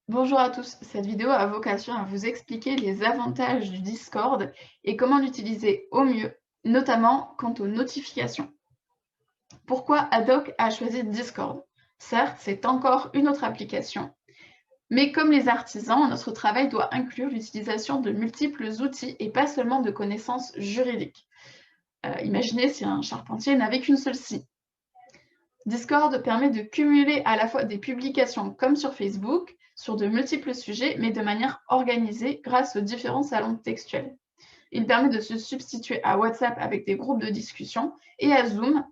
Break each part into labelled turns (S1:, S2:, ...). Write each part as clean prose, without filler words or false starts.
S1: Bonjour à tous, cette vidéo a vocation à vous expliquer les avantages du Discord et comment l'utiliser au mieux, notamment quant aux notifications. Pourquoi Haddock a choisi Discord? Certes, c'est encore une autre application, mais comme les artisans, notre travail doit inclure l'utilisation de multiples outils et pas seulement de connaissances juridiques. Imaginez si un charpentier n'avait qu'une seule scie. Discord permet de cumuler à la fois des publications comme sur Facebook, sur de multiples sujets, mais de manière organisée grâce aux différents salons textuels. Il permet de se substituer à WhatsApp avec des groupes de discussion et à Zoom,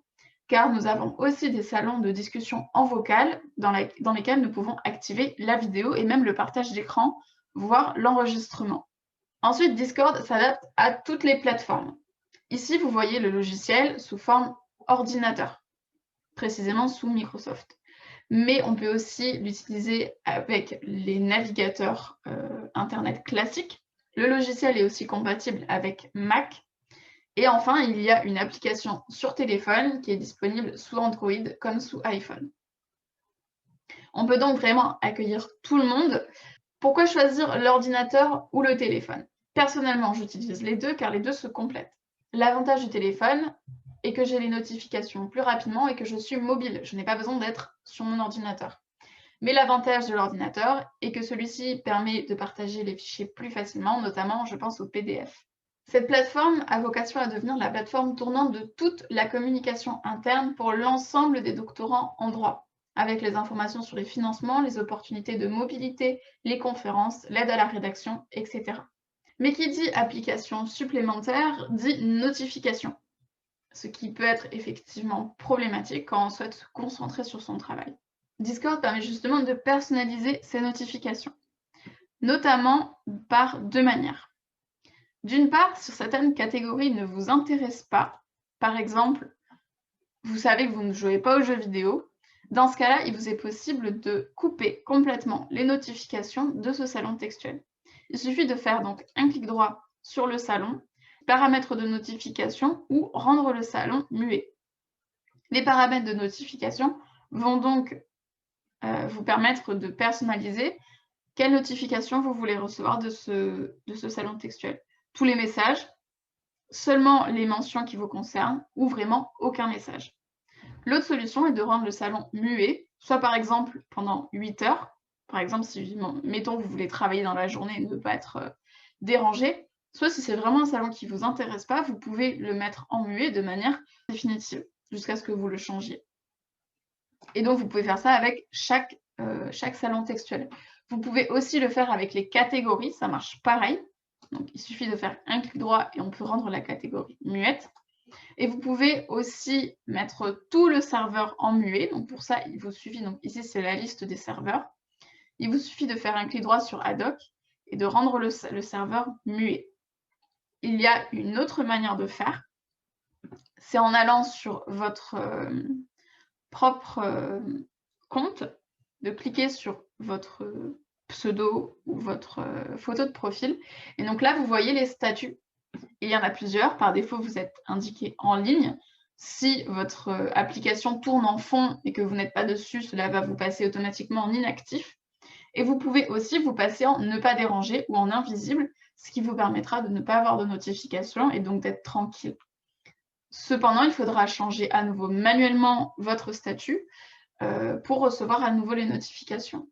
S1: car nous avons aussi des salons de discussion en vocal dans lesquels nous pouvons activer la vidéo et même le partage d'écran, voire l'enregistrement. Ensuite, Discord s'adapte à toutes les plateformes. Ici, vous voyez le logiciel sous forme ordinateur, précisément sous Microsoft. Mais on peut aussi l'utiliser avec les navigateurs Internet classiques. Le logiciel est aussi compatible avec Mac. Et enfin, il y a une application sur téléphone qui est disponible sous Android comme sous iPhone. On peut donc vraiment accueillir tout le monde. Pourquoi choisir l'ordinateur ou le téléphone? Personnellement, j'utilise les deux car les deux se complètent. L'avantage du téléphone est que j'ai les notifications plus rapidement et que je suis mobile. Je n'ai pas besoin d'être sur mon ordinateur. Mais l'avantage de l'ordinateur est que celui-ci permet de partager les fichiers plus facilement, notamment, je pense, au PDF. Cette plateforme a vocation à devenir la plateforme tournante de toute la communication interne pour l'ensemble des doctorants en droit, avec les informations sur les financements, les opportunités de mobilité, les conférences, l'aide à la rédaction, etc. Mais qui dit application supplémentaire dit notification, ce qui peut être effectivement problématique quand on souhaite se concentrer sur son travail. Discord permet justement de personnaliser ses notifications, notamment par deux manières. D'une part, si certaines catégories ne vous intéressent pas, par exemple, vous savez que vous ne jouez pas aux jeux vidéo, dans ce cas-là, il vous est possible de couper complètement les notifications de ce salon textuel. Il suffit de faire donc un clic droit sur le salon, paramètres de notification ou rendre le salon muet. Les paramètres de notification vont donc vous permettre de personnaliser quelle notification vous voulez recevoir de ce salon textuel. Tous les messages, seulement les mentions qui vous concernent ou vraiment aucun message. L'autre solution est de rendre le salon muet, soit par exemple pendant 8 heures. Par exemple, si, mettons, vous voulez travailler dans la journée et ne pas être dérangé, soit si c'est vraiment un salon qui ne vous intéresse pas, vous pouvez le mettre en muet de manière définitive, jusqu'à ce que vous le changiez. Et donc, vous pouvez faire ça avec chaque salon textuel. Vous pouvez aussi le faire avec les catégories, ça marche pareil. Donc, il suffit de faire un clic droit et on peut rendre la catégorie muette. Et vous pouvez aussi mettre tout le serveur en muet. Donc, pour ça, il vous suffit, donc ici, c'est la liste des serveurs. Il vous suffit de faire un clic droit sur Haddock et de rendre le serveur muet. Il y a une autre manière de faire. C'est en allant sur votre propre compte, de cliquer sur votre pseudo ou votre photo de profil. Et donc là, vous voyez les statuts. Et il y en a plusieurs. Par défaut, vous êtes indiqué en ligne. Si votre application tourne en fond et que vous n'êtes pas dessus, cela va vous passer automatiquement en inactif. Et vous pouvez aussi vous passer en ne pas déranger ou en invisible, ce qui vous permettra de ne pas avoir de notification et donc d'être tranquille. Cependant, il faudra changer à nouveau manuellement votre statut pour recevoir à nouveau les notifications.